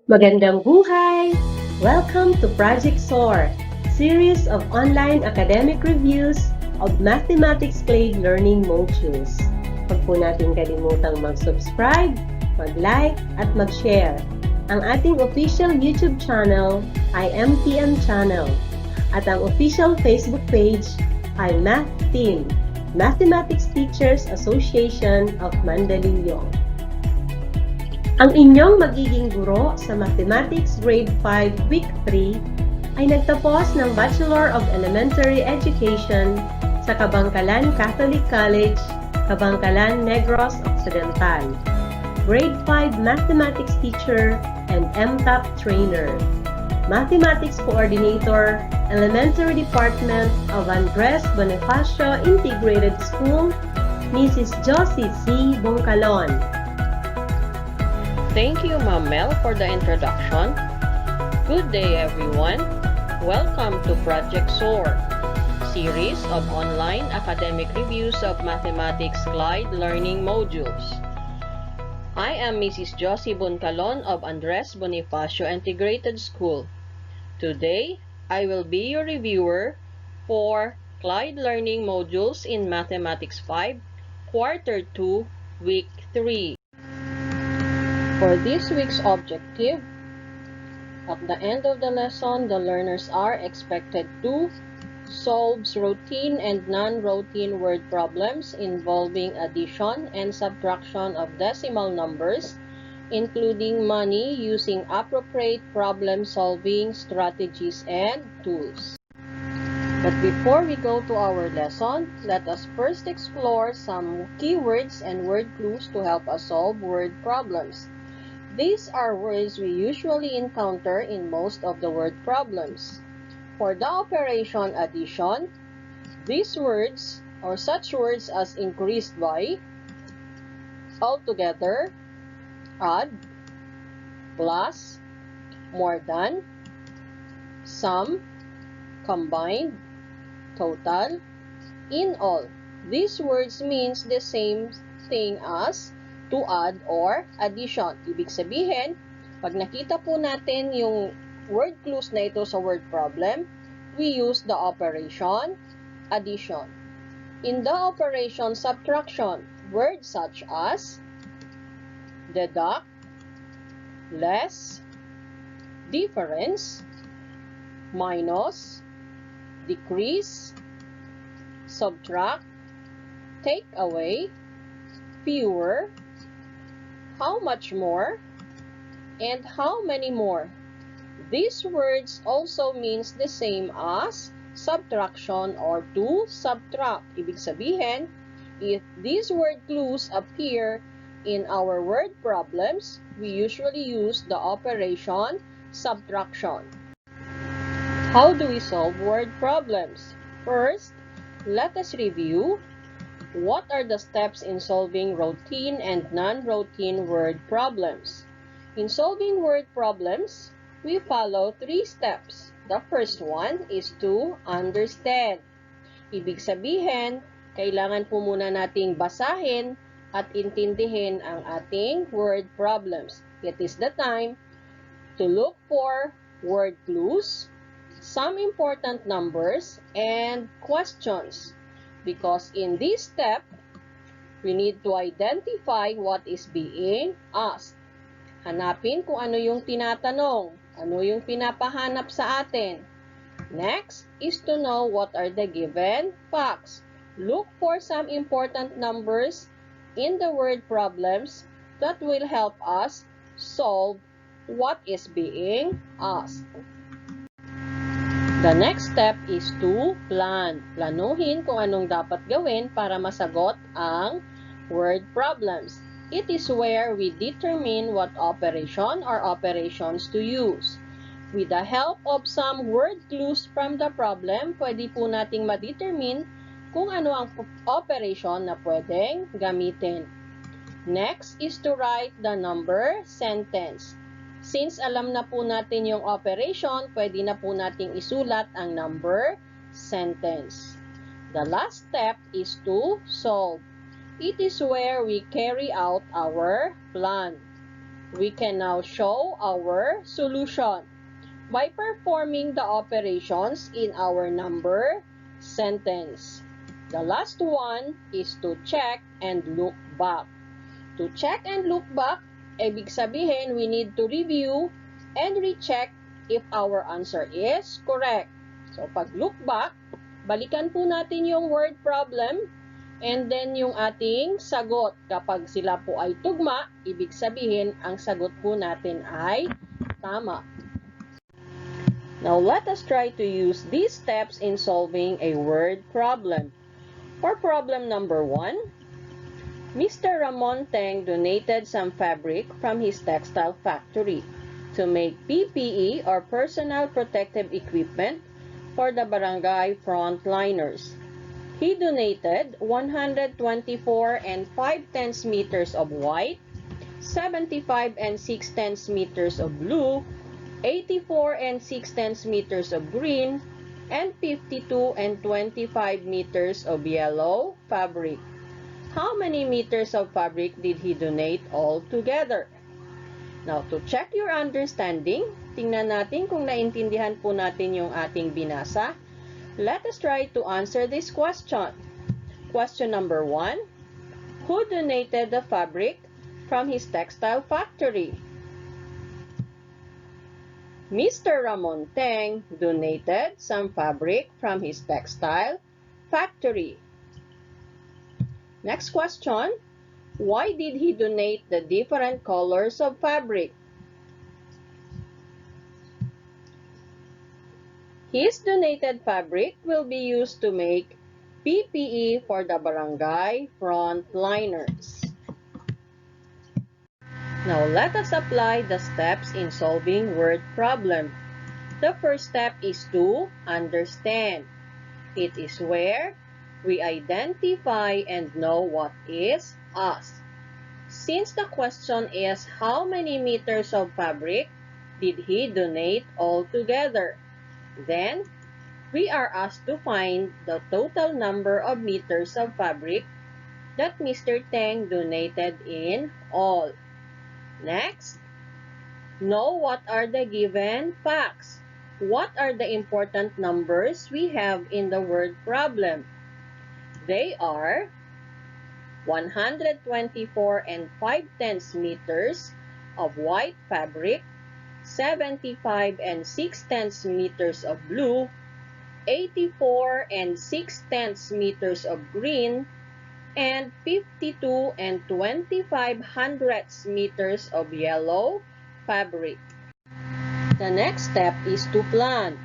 Magandang buhay! Welcome to Project SOAR, series of online academic reviews of Mathematics CLAID Learning Modules. Huwag po natin kalimutang mag-subscribe, mag-like, at mag-share. Ang ating official YouTube channel ay MTM Channel at ang official Facebook page ay Math Team, Mathematics Teachers Association of Mandaluyong. Ang inyong magiging guro sa Mathematics Grade 5 Week 3 ay nagtapos ng Bachelor of Elementary Education sa Kabangkalan Catholic College, Kabangkalan Negros Occidental, Grade 5 Mathematics Teacher and MTAP Trainer, Mathematics Coordinator, Elementary Department of Andres Bonifacio Integrated School, Mrs. Josie C. Bongcalon. Thank you, Ma'am Mel, for the introduction. Good day, everyone. Welcome to Project SOAR, series of online academic reviews of Mathematics CLAID Learning Modules. I am Mrs. Josie Bongcalon of Andres Bonifacio Integrated School. Today, I will be your reviewer for CLAID Learning Modules in Mathematics 5, Quarter 2, Week 3. For this week's objective, at the end of the lesson, the learners are expected to solve routine and non-routine word problems involving addition and subtraction of decimal numbers, including money, using appropriate problem-solving strategies and tools. But before we go to our lesson, let us first explore some keywords and word clues to help us solve word problems. These are words we usually encounter in most of the word problems. For the operation addition, these words or such words as increased by, altogether, add, plus, more than, sum, combined, total, in all. These words means the same thing as to add or addition. Ibig sabihin, pag nakita po natin yung word clues na ito sa word problem, we use the operation addition. In the operation subtraction, words such as deduct, less, difference, minus, decrease, subtract, take away, fewer, how much more, and how many more. These words also means the same as subtraction or to subtract. Ibig sabihin, if these word clues appear in our word problems, we usually use the operation subtraction. How do we solve word problems? First, let us review what are the steps in solving routine and non-routine word problems. In solving word problems, we follow 3 steps. The first one is to understand. Ibig sabihin, kailangan po muna nating basahin at intindihin ang ating word problems. It is the time to look for word clues, some important numbers, and questions. Because in this step, we need to identify what is being asked. Hanapin kung ano yung tinatanong, ano yung pinapahanap sa atin. Next is to know what are the given facts. Look for some important numbers in the word problems that will help us solve what is being asked. The next step is to plan. Planuhin kung anong dapat gawin para masagot ang word problems. It is where we determine what operation or operations to use. With the help of some word clues from the problem, pwede po nating ma-determine kung ano ang operation na pwedeng gamitin. Next is to write the number sentence. Since alam na po natin yung operation, pwede na po nating isulat ang number sentence. The last step is to solve. It is where we carry out our plan. We can now show our solution by performing the operations in our number sentence. The last one is to check and look back. To check and look back, ibig sabihin we need to review and recheck if our answer is correct. So pag look back, balikan po natin yung word problem and then yung ating sagot. Kapag sila po ay tugma, ibig sabihin ang sagot po natin ay tama. Now let us try to use these steps in solving a word problem. For problem number 1, Mr. Ramon Teng donated some fabric from his textile factory to make PPE or personal protective equipment for the barangay frontliners. He donated 124 and 5/10 meters of white, 75 and 6/10 meters of blue, 84 and 6/10 meters of green, and 52 and 25 meters of yellow fabric. How many meters of fabric did he donate all together? Now, to check your understanding, tingnan natin kung naintindihan po natin yung ating binasa. Let us try to answer this question. Question number 1. Who donated the fabric from his textile factory? Mr. Ramon Teng donated some fabric from his textile factory. Next question, why did he donate the different colors of fabric? His donated fabric will be used to make PPE for the barangay frontliners. Now let us apply the steps in solving word problem. The first step is to understand. It is where we identify and know what is us. Since the question is how many meters of fabric did he donate altogether, then we are asked to find the total number of meters of fabric that Mr. Teng donated in all. Next, know what are the given facts. What are the important numbers we have in the word problem? They are 124 and 5/10 meters of white fabric, 75 and 6/10 meters of blue, 84 and 6/10 meters of green, and 52 and 25/100 meters of yellow fabric. The next step is to plan.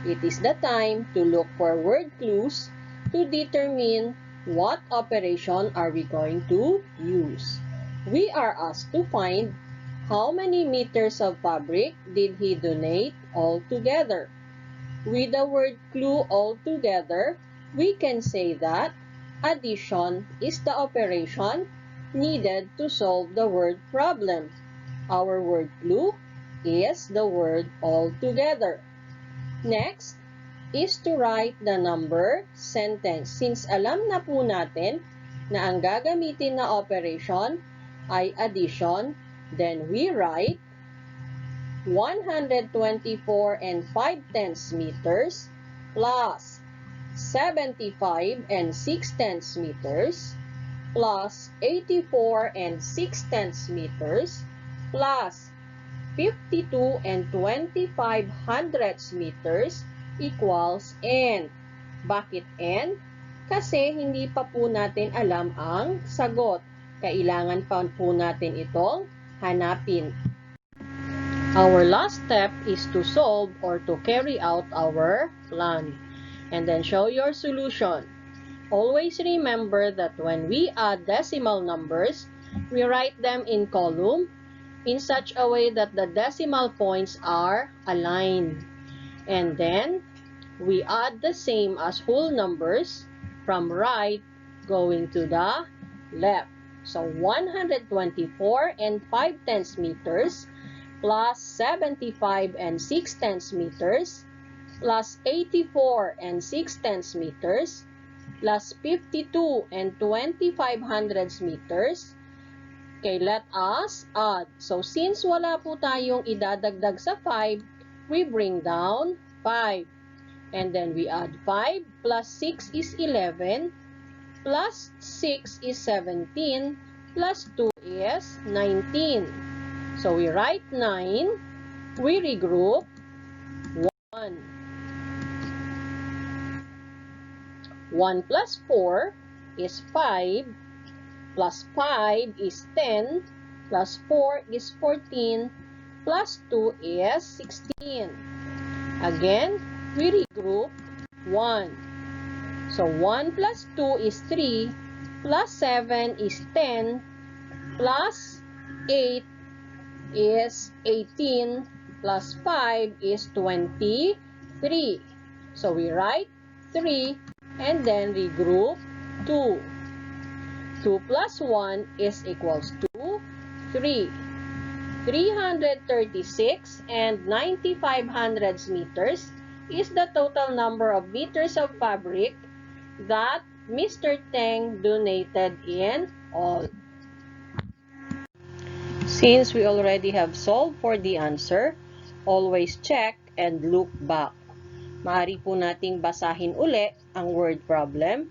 It is the time to look for word clues to determine what operation are we going to use. We are asked to find how many meters of fabric did he donate altogether. With the word clue altogether, we can say that addition is the operation needed to solve the word problem. Our word clue is the word altogether. Next is to write the number sentence. Since alam na po natin na ang gagamitin na operation ay addition, then we write 124 and 5/10 meters plus 75 and 6/10 meters plus 84 and 6/10 meters plus 52 and 25/100 meters equals N. Bakit N? Kasi hindi pa po natin alam ang sagot. Kailangan pa po natin itong hanapin. Our last step is to solve or to carry out our plan. And then show your solution. Always remember that when we add decimal numbers, we write them in column in such a way that the decimal points are aligned. And then, we add the same as whole numbers from right going to the left. So, 124 and 5/10 meters plus 75 and 6/10 meters plus 84 and 6/10 meters plus 52 and 25/100 meters Okay, let us add. So, since wala po tayong idadagdag sa 5, we bring down 5. And then we add 5 plus 6 is 11, plus 6 is 17, plus 2 is 19. So, we write 9, we regroup 1. 1 plus 4 is 5, plus 5 is 10, plus 4 is 14, plus 2 is 16. Again, we regroup 1. So 1 plus 2 is 3, plus 7 is 10, plus 8 is 18, plus 5 is 23. So we write 3 and then regroup 2. 2 plus 1 is equals to 3. 336 and 95 hundredths meters is the total number of meters of fabric that Mr. Teng donated in all. Since we already have solved for the answer, always check and look back. Maaari po nating basahin uli ang word problem.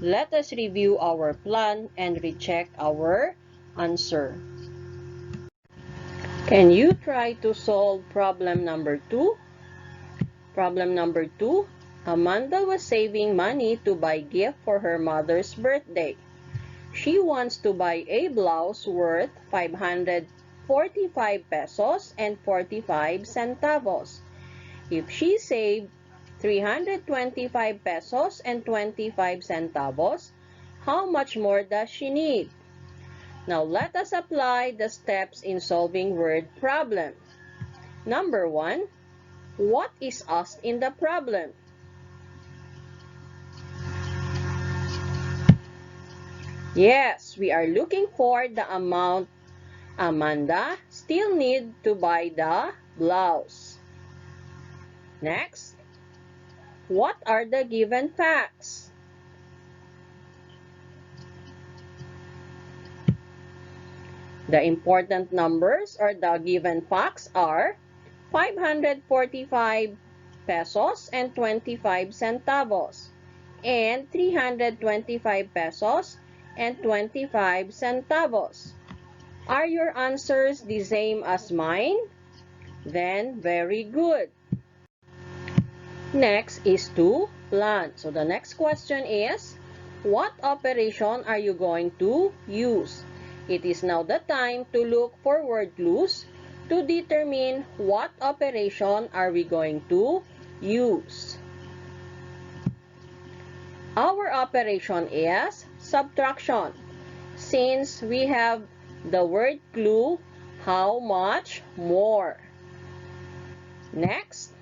Let us review our plan and recheck our answer. Can you try to solve problem number 2? Problem number 2, Amanda was saving money to buy gift for her mother's birthday. She wants to buy a blouse worth 545 pesos and 45 centavos. If she saved 325 pesos and 25 centavos, how much more does she need? Now, let us apply the steps in solving word problem. Number 1, what is asked in the problem? Yes, we are looking for the amount Amanda still need to buy the blouse. Next, what are the given facts? The important numbers or the given facts are 545 pesos and 25 centavos and 325 pesos and 25 centavos. Are your answers the same as mine? Then, very good. Next is to plan. So the next question is, what operation are you going to use? It is now the time to look for word clues to determine what operation are we going to use. Our operation is subtraction. Since we have the word clue, how much more? Next,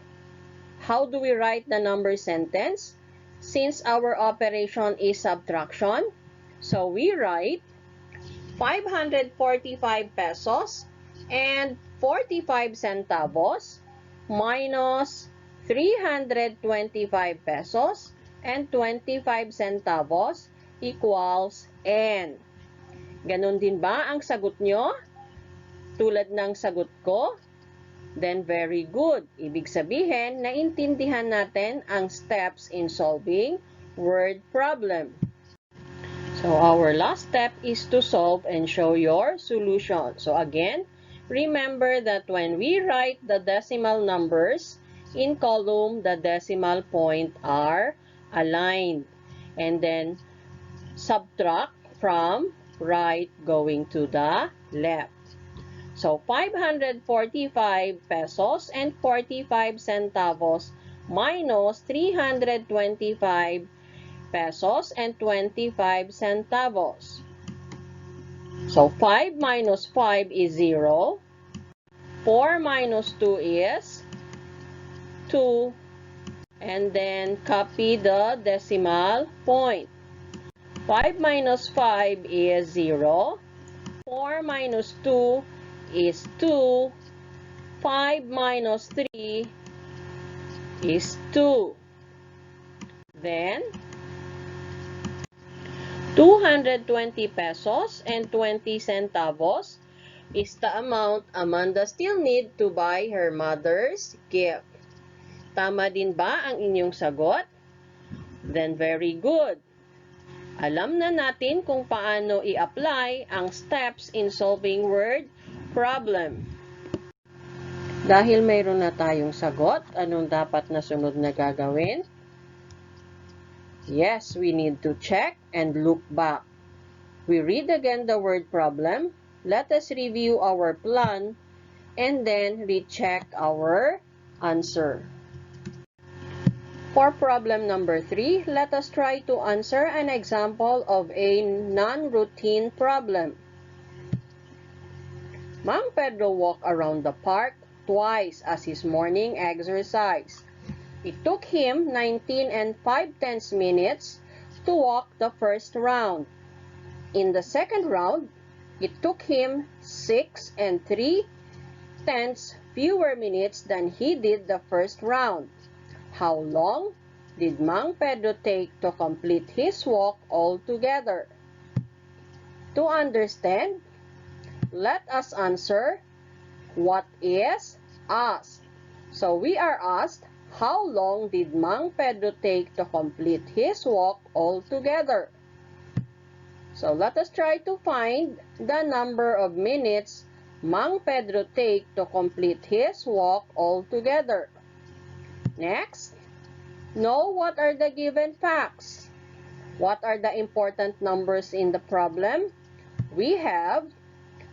how do we write the number sentence? Since our operation is subtraction, so we write 545 pesos and 45 centavos minus 325 pesos and 25 centavos equals N. Ganon din ba ang sagot nyo? Tulad ng sagot ko? Then very good. Ibig sabihin, naintindihan natin ang steps in solving word problem. So our last step is to solve and show your solution. So again, remember that when we write the decimal numbers in column, the decimal point are aligned. And then subtract from right going to the left. So, 545 pesos and 45 centavos minus 325 pesos and 25 centavos. So, 5 minus 5 is 0. 4 minus 2 is 2. And then, copy the decimal point. 5 minus 5 is 0. 4 minus 2 is 2. 5 minus 3 is 2. Then, 220 pesos and 20 centavos is the amount Amanda still need to buy her mother's gift. Tama din ba ang inyong sagot? Then very good. Alam na natin kung paano i-apply ang steps in solving word problem. Dahil mayroon na tayong sagot, anong dapat na sunod na gagawin? Yes, we need to check and look back. We read again the word problem. Let us review our plan and then recheck our answer. For problem number 3, let us try to answer an example of a non-routine problem. Mang Pedro walked around the park twice as his morning exercise. It took him 19 and 5/10 minutes to walk the first round. In the second round, it took him 6 and 3/10 fewer minutes than he did the first round. How long did Mang Pedro take to complete his walk altogether? To understand, let us answer what is asked. So we are asked, how long did Mang Pedro take to complete his walk altogether? So let us try to find the number of minutes Mang Pedro take to complete his walk altogether. Next, know what are the given facts. What are the important numbers in the problem? We have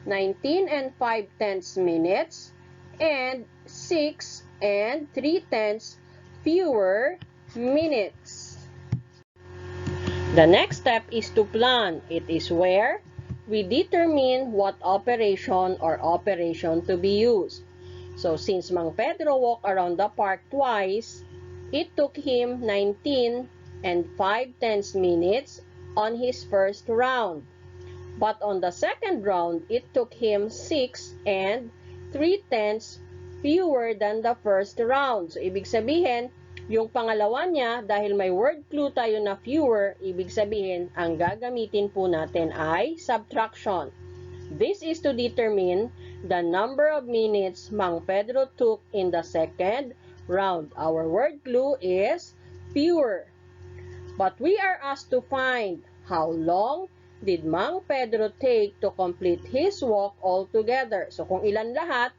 19 and 5/10 minutes and 6 and 3/10 fewer minutes. The next step is to plan. It is where we determine what operation or operation to be used. So since Mang Pedro walked around the park twice, it took him 19 and 5/10 minutes on his first round. But on the second round, it took him 6 and 3/10 fewer than the first round. So ibig sabihin, yung pangalawa niya, dahil may word clue tayo na fewer, ibig sabihin, ang gagamitin po natin ay subtraction. This is to determine the number of minutes Mang Pedro took in the second round. Our word clue is fewer. But we are asked to find how long did Mang Pedro take to complete his walk altogether. So kung ilan lahat,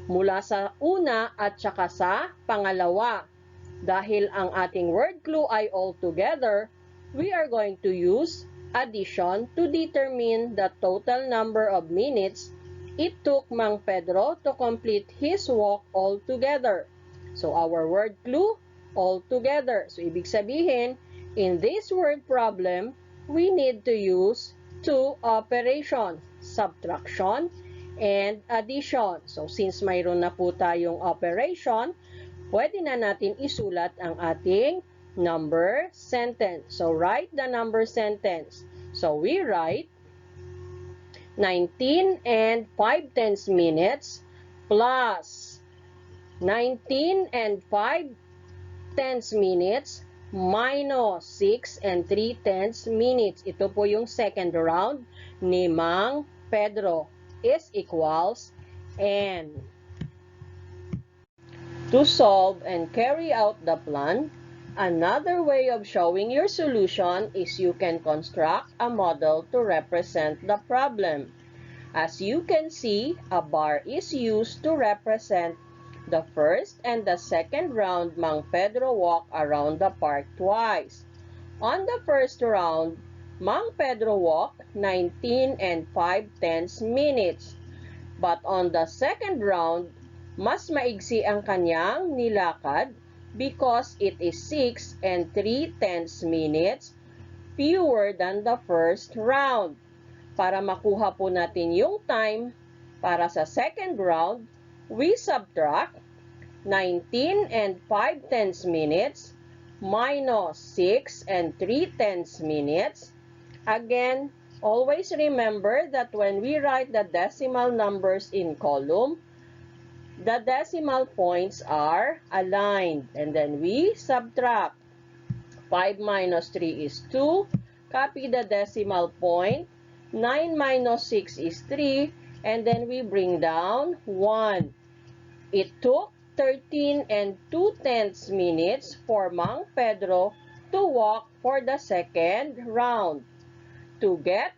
mula sa una at saka sa pangalawa. Dahil ang ating word clue ay altogether, we are going to use addition to determine the total number of minutes it took Mang Pedro to complete his walk altogether. So our word clue, altogether. So ibig sabihin, in this word problem, we need to use two operations, subtraction and addition. So since mayroon na po tayong operation, pwede na natin isulat ang ating number sentence. So write the number sentence. So we write 19 and 5/10 minutes plus 19 and 5/10 minutes minus 6 and 3/10 minutes. Ito po yung second round ni Mang Pedro is equals N. To solve and carry out the plan, another way of showing your solution is you can construct a model to represent the problem. As you can see, a bar is used to represent the first and the second round Mang Pedro walked around the park twice. On the first round, Mang Pedro walked 19 and 5/10 minutes. But on the second round, mas maigsi ang kanyang nilakad because it is 6 and 3/10 minutes fewer than the first round. Para makuha po natin yung time para sa second round, we subtract 19 and 5/10 minutes minus 6 and 3/10 minutes. Again, always remember that when we write the decimal numbers in column, the decimal points are aligned. And then we subtract. 5 minus 3 is 2. copy the decimal point. 9 minus 6 is 3, and then we bring down 1. It took 13 and 2/10 minutes for Mang Pedro to walk for the second round. To get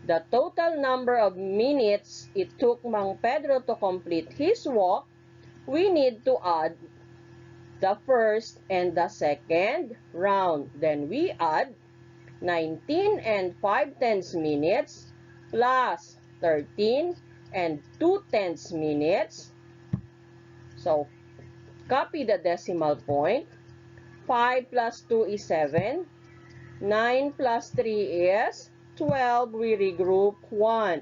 the total number of minutes it took Mang Pedro to complete his walk, we need to add the first and the second round. Then we add 19 and 5/10 minutes plus 13 and 2/10 minutes. So, copy the decimal point. 5 plus 2 is 7. 9 plus 3 is 12. We regroup 1.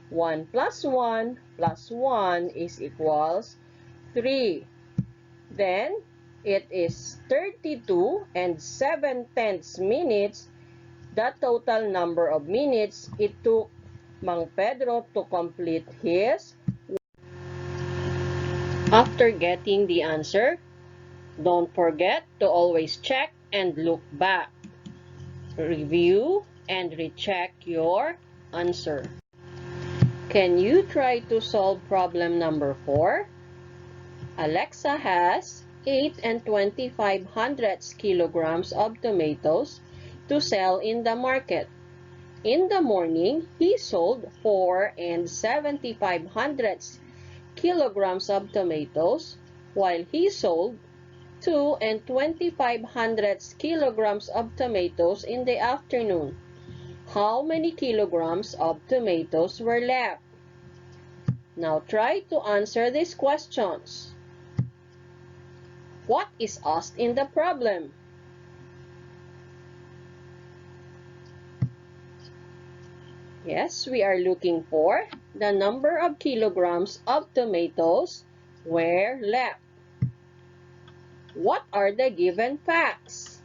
1 plus 1 plus 1 is equals 3. Then, it is 32 and 7/10 minutes, the total number of minutes it took Mang Pedro to complete his. After getting the answer, don't forget to always check and look back. Review and recheck your answer. Can you try to solve problem number 4? Alexa has 8 and 25/100 kilograms of tomatoes to sell in the market. In the morning, he sold 4 and 75/100 kilograms of tomatoes, while he sold 2 and 25/100 kilograms of tomatoes in the afternoon. How many kilograms of tomatoes were left? Now try to answer these questions. What is asked in the problem? Yes, we are looking for the number of kilograms of tomatoes were left. What are the given facts?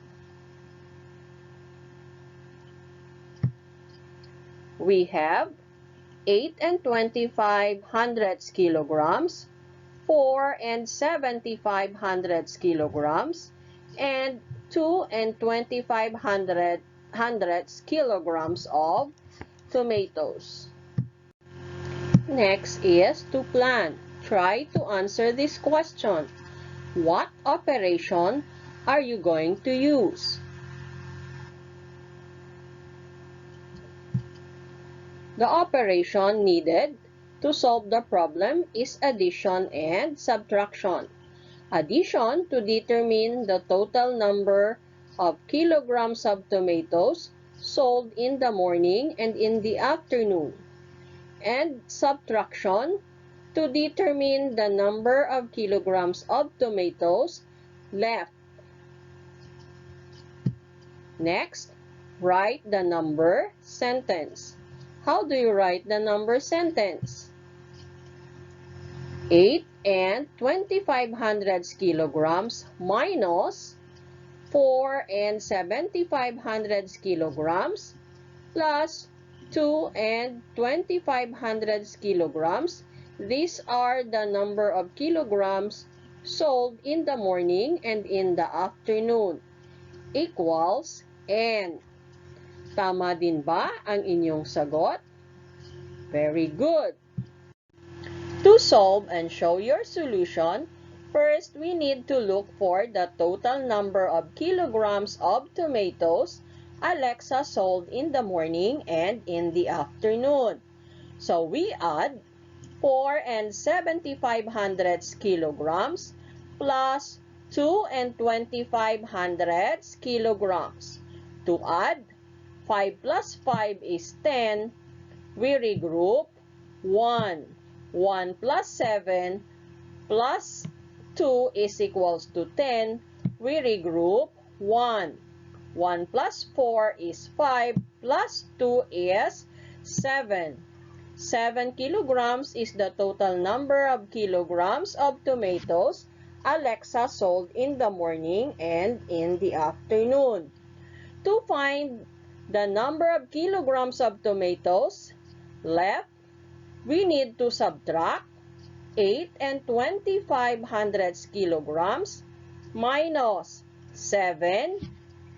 We have 8 and 25/100 kilograms, 4 and 75/100 kilograms, and 2 and 25/100 kilograms of tomatoes. Next is to plan. Try to answer this question. What operation are you going to use? The operation needed to solve the problem is addition and subtraction. Addition to determine the total number of kilograms of tomatoes sold in the morning and in the afternoon. And subtraction to determine the number of kilograms of tomatoes left. Next, write the number sentence. How do you write the number sentence? 8 and 25/100 kilograms minus 4 and 75/100 kilograms plus 2 and 25/100 kilograms. These are the number of kilograms sold in the morning and in the afternoon. Equals N. Tama din ba ang inyong sagot? Very good. To solve and show your solution, first we need to look for the total number of kilograms of tomatoes Alexa sold in the morning and in the afternoon. So we add 4 and 75/100 kilograms plus 2 and 25/100 kilograms. To add, 5 plus 5 is 10. We regroup 1. 1 plus 7 plus 2 is equals to 10. We regroup 1. 1 plus 4 is 5 plus 2 is 7. 7 kilograms is the total number of kilograms of tomatoes Alexa sold in the morning and in the afternoon. To find the number of kilograms of tomatoes left, we need to subtract 8 and 25/100 kilograms minus 7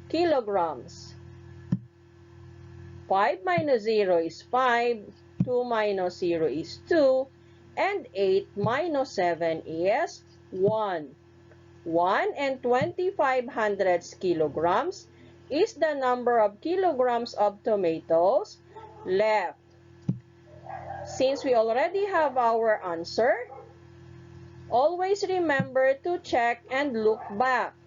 kilograms. 5 minus 0 is 5, 2 minus 0 is 2, and 8 minus 7 is 1. 1 and 2,500 kilograms is the number of kilograms of tomatoes left. Since we already have our answer, always remember to check and look back.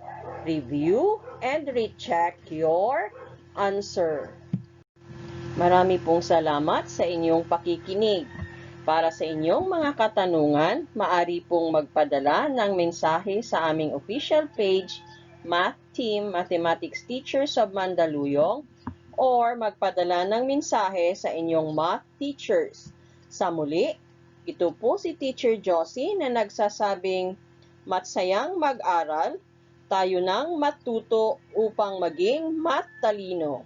Review and recheck your answer. Marami pong salamat sa inyong pakikinig. Para sa inyong mga katanungan, maaari pong magpadala ng mensahe sa aming official page, Math Team Mathematics Teachers of Mandaluyong, or magpadala ng mensahe sa inyong math teachers. Sa muli, ito po si Teacher Josie na nagsasabing, Math-sayang Math-aral, tayo ng Math-tuto upang maging math talino.